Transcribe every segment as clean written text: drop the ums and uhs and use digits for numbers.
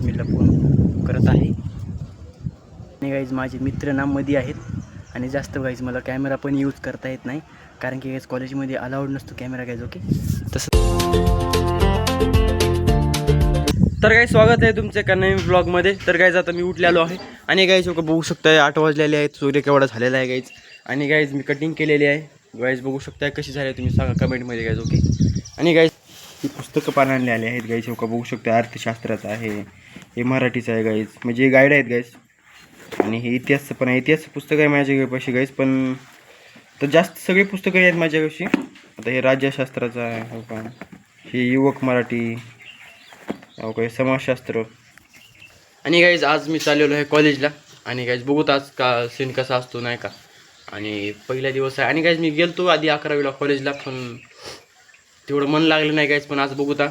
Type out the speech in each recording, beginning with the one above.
मी phone करत आहे आणि गाईज माझे मित्र ना मध्ये आहेत आणि जास्त गाईज मला कॅमेरा पण यूज करता येत नाही कारण की गाईज कॉलेजमध्ये अलाउड नसतो कॅमेरा गाईज. ओके, तसं तर गाईज स्वागत आहे तुमच्या एका नवीन ब्लॉगमध्ये. तर गाईज आता मी उठलेलो आहे आणि गाईज बघू शकताय 8 वाजलेले आहेत, सूर्य केवढा झालेला आहे गाईज. आणि गाईज मी कटिंग केलेली आहे गाईज, बघू शकताय कशी झाली तुम्ही सांगा कमेंटमध्ये गाईज. ओके, आणि गाईज ही पुस्तकं पानांनी आले आहेत गाईज. बघू शकता अर्थशास्त्राचं आहे, हे मराठीचं आहे गाईज, म्हणजे हे गाईड आहेत गाईज. आणि हे इतिहासचं पण आहे, इतिहासचं पुस्तक आहे माझ्यापाशी गाईज. पण तर जास्त सगळी पुस्तकं आहेत माझ्यापाशी. आता हे राज्यशास्त्राचं आहे, हो का, हे युवक मराठी, हो का, हे समाजशास्त्र. आणि गाईज आज मी चाललेलो आहे कॉलेजला. आणि गाईज बघूत आज का सीन कसा असतो नाही का. आणि पहिला दिवस आहे आणि गाईज मी गेलतो आधी 11वीला कॉलेजला, पण तेवढं मन लागलं नाही गाईज. पण आज बघूता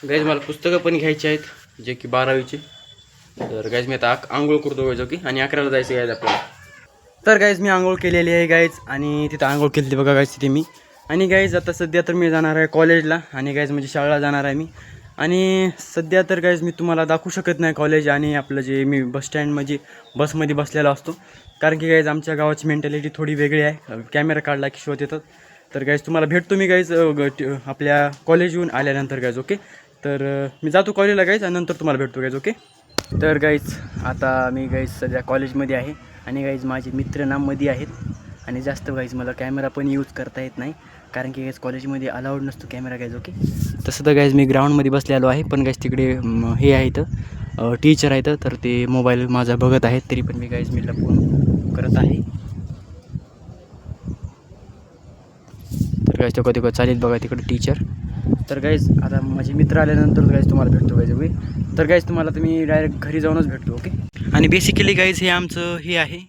गाईज मला पुस्तकं पण घ्यायची आहेत जे की 12वीचे. तर गाईज मी आता आंघोळ करतो गाईज. ओके, आणि 11ला जायचं गाईज आपल्याला. तर गाईज मी आंघोळ केलेली आहे गाईज आणि तिथं आंघोळ केली बघा गाईज तिथे मी. आणि गाईज आता सध्या तर मी जाणार आहे कॉलेजला आणि गाईज म्हणजे शाळेला जाणार आहे मी. आणि सध्या तर गाईज मी तुम्हाला दाखवू शकत नाही कॉलेज आणि आपलं जे मी बसस्टँड म्हणजे बसमध्ये बसलेला असतो. कारण की गाईज आमच्या गावाची मेंटॅलिटी थोडी वेगळी आहे, कॅमेरा काढला की शोध येतात. तर गाईज तुम्हाला भेटतो मी गाईज आपल्या कॉलेज येऊन आल्यानंतर गाईज. ओके, तर मी जातो कॉलेजला गाईज आणि नंतर तुम्हाला भेटतो गाईज. ओके, तर गाईज आता मी गाईज सध्या कॉलेजमध्ये आहे आणि गाईज माझे मित्र ना मध्ये आहेत आणि जास्त गाईज मला कॅमेरा पण यूज करता येत नाही कारण की गाईज कॉलेजमध्ये अलाउड नसतो कॅमेरा गाईज. ओके, तसं तर गाईज मी ग्राउंडमध्ये बसलेलो आहे, पण गाईज तिकडे हे आहेत टीचर आहेत, तर ते मोबाईल माझा बघत आहेत. तरी पण मी गाईज फोन करत आहे. तर गाईज तो कधी चालेल बघा तिकडे टीचर. तर गाईज आता माझे मित्र आल्यानंतर गाईज तुम्हाला भेटतो गाईज. ओके, तर गाईज तुम्हाला तुम्ही डायरेक्ट घरी जाऊनच भेटतो. ओके, आणि बेसिकली गाईज हे आमचं हे आहे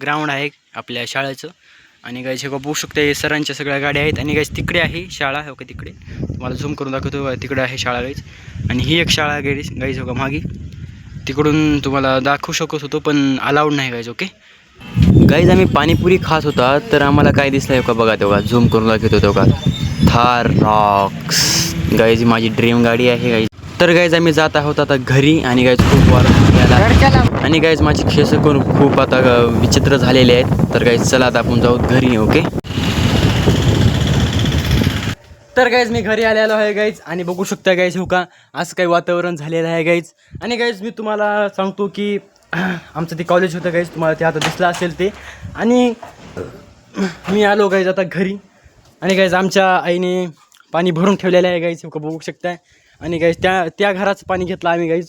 ग्राउंड आहे आपल्या शाळेचं. आणि गाईज हे बघू शकता हे सरांच्या सगळ्या गाड्या आहेत. आणि गाईज तिकडे आहे शाळा, हो का, तिकडे तुम्हाला झूम करून दाखवतो, तिकडे आहे शाळा गाईज. आणि ही एक शाळा गाईज हो का मागे, तिकडून तुम्हाला दाखवू शकत होतो पण अलाउड नाही गाईज. ओके गाईज आम्ही पाणीपुरी खात होता तर आम्हाला काय दिसलं हो का बघा, तेव्हा झूम करून दाखवतो तेव्हा थार रॉक्स गाईज माझी ड्रीम गाडी आहे गाईज. तर गाईज आम्ही जात आहोत आता घरी. आणि गाईज खूप वार आणि गाईज माझी केस करून खूप आता विचित्र झालेले आहेत. तर गाईज चला आता आपण जाऊ घरी. ओके, तर गाईज मी घरी आलेलो आहे गाईज आणि बघू शकता गाईज हो का असं काही वातावरण झालेलं आहे गाईज. आणि गाईज मी तुम्हाला सांगतो की आमचं ते कॉलेज होतं गाईज, तुम्हाला ते आता दिसलं असेल ते. आणि मी आलो गाईज आता घरी. आणि गाईज आमच्या आईने पाणी भरून ठेवलेलं आहे गाईज, हो का बघू शकताय. आणि गाईज त्या घराचं पाणी घेतलं आम्ही गाईज,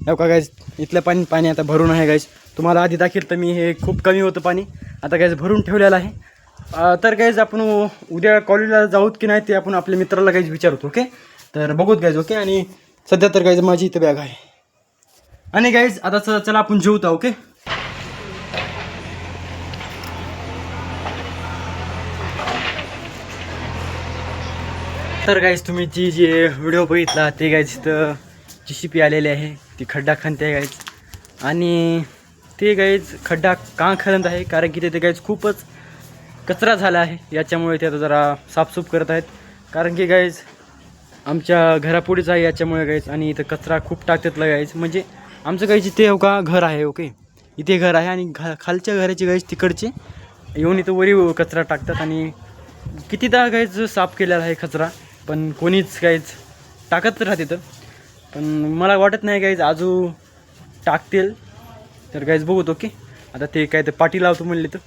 हो का गाईज. इथलं पाणी आता भरून आहे गाईज. तुम्हाला आधी दाखवलं तर मी हे खूप कमी होतं पाणी, आता गाईज भरून ठेवलेलं आहे. तर गाईज आपण उद्या कॉलेजला जाऊत की नाही ते आपण आपल्या मित्राला गाईज विचारतो. ओके, तर बघूत गाईज. ओके, आणि सध्या तर गाईज माझी इथं बॅग आहे. आणि गाईज आता चला आपण जेवतो. ओके, तर गाईज तुम्ही जी व्हिडिओ बघितला ते गाईज इथं JCB आलेले आहे, ती खड्डा खणते आहे गाईज. आणि ते गाईज खड्डा का खणत आहे कारण की ते गाईज खूपच कचरा झाला आहे, याच्यामुळे ते आता जरा साफसूफ करत आहेत. कारण की गाईज आमच्या घरापुढेच आहे याच्यामुळे गाईज. आणि इथं कचरा खूप टाकतात गाईज, म्हणजे आमचं गाईज इथे हो का घर आहे. ओके, इथे घर आहे आणि खालच्या घराची गाईज तिकडचे येऊन इथं वरी कचरा टाकतात. आणि कितीदा गाईज साफ केलेला आहे कचरा, पण कोणीच गाईज टाकत राहते तर. पण मला वाटत नाही गाईज आजू टाकतील, तर गाईज बघूत. ओके, आता ते काय तर पाठी लावतो म्हणले तर.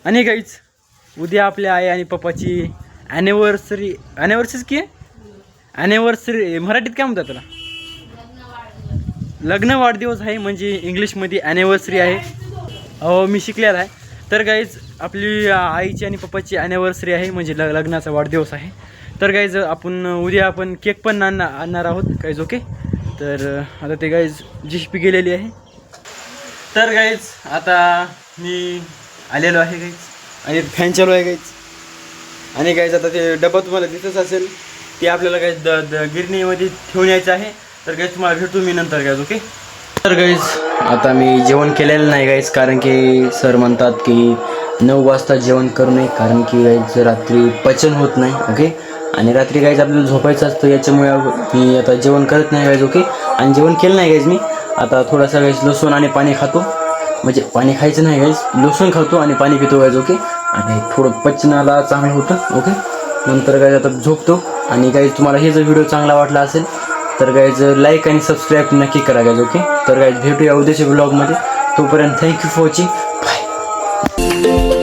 आणि गाईज उद्या आपल्या आई आणि पप्पाची ॲनिव्हर्सरीच की ॲनिव्हर्सरी मराठीत काय म्हणतात त्याला, लग्न वाढदिवस आहे, म्हणजे इंग्लिशमध्ये ॲनिव्हर्सरी आहे. मी शिकलेला आहे. तर गाईज आपली आईची आणि पप्पाची ॲनिव्हर्सरी आहे, म्हणजे लग्नाचा वाढदिवस आहे. तर गाईज उद्या आपण केक पण आणणार आहोत गाईज. ओके, तर आता ते गाईज JCB गेलेली आहे. तर गाईज आता मी आलेलो आहे गाईज आणि फॅन चालू आहे गाईज. आणि गाईज आता ते डबा तुम्हाला दिसत असेल ते आपल्याला गाईज गिरणीमध्ये ठेवून यायचं आहे. तर गाईज तुम्हाला भेटू मी नंतर गाईज. ओके, तर गाईज आता मी जेवण केलेलं नाही गाईज, कारण की सर म्हणतात की 9 वाजता जेवण करू नये, कारण की गाईज रात्री पचन होत नाही. ओके, आणि रात्री गाईज आपल्याला झोपायचं असतं, याच्यामुळे मी आता जेवण करत नाही गाईज. ओके, आणि जेवण केलं नाही गाईज मी. आता थोडासा गाईज लसूण आणि पाणी खातो, म्हणजे पाणी खायचं नाही गाईज, लसूण खातो आणि पाणी पितो गाईज. ओके, आणि थोडं पचनाला चांगलं होतं. ओके, नंतर गाईज आता झोपतो. आणि गाईज तुम्हाला हे जर व्हिडिओ चांगला वाटला असेल तर गाईज लाईक आणि सबस्क्राईब नक्की करा गाईज. ओके, तर गाईज भेटूया उद्याच्या ब्लॉगमध्ये. तोपर्यंत थँक्यू फॉर वॉचिंग. बाय.